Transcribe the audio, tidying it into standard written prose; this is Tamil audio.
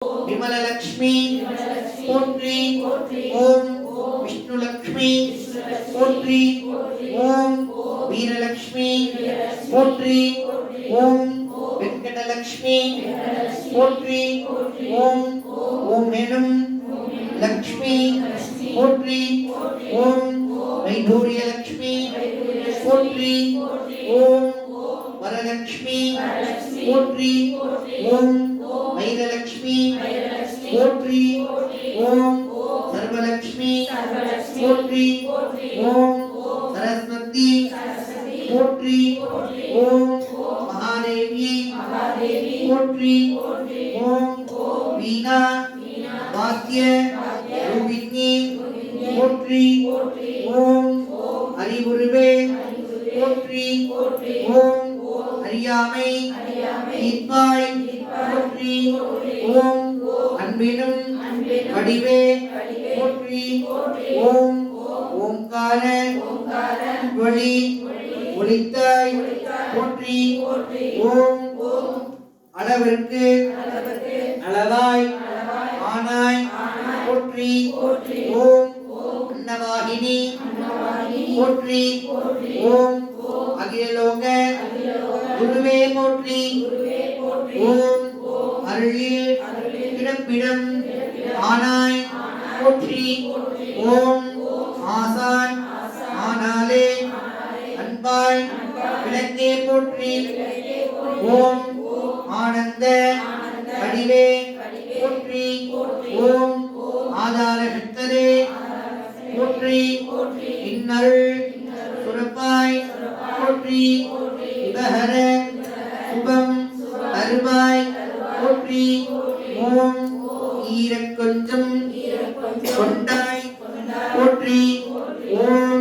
विमललक्ष्मी पोट्री ओम विष्णुलक्ष्मी पोट्री ओम वीरलक्ष्मी पोट्री ओम वेंकटलक्ष्मी पोट्री ओम ओम मेनुम लक्ष्मी पोट्री ओम वैढूर्यलक्ष्मी पोट्री ओम वरलक्ष्मी पोट्री ओम वैरलक्ष्मी पोट्री ओम सर्वलक्ष्मी पोट्री ओम सरस्वती पोट्री ओम महादेवी पोट्री ओम वीणा वाद्य रूपिणी पोट्री ओम हरिगुरुवे पोट्री ओम हरियामै ஈத்வாய் போற்றி ஓம் அன்பினும் வடிவே போற்றி ஓம் ஓம்கார ஒளி ஒளித்தாய் போற்றி ஓம் அளவிற்கு அளவாய் ஆனாய் போற்றி ஓம் அன்னவாகினி போற்றி ஓம் அகிலலோக குருவே போற்றி ஓம் அருளில் கிடப்பிடம் ஆனாய் போற்றி ஓம் ஆசான் ஆனாலே அன்பாய் விளக்கே போற்றி ஓம் ஆனந்த வடிவே போற்றி ஓம் ஆதார சக்தரே போற்றி இன்னருள் சுரப்பாய் போற்றி உதஹர சுபம் அருவாய் போற்றி ஓம் ஈரக்கொஞ்சம் கொண்டாய் போற்றி ஓம்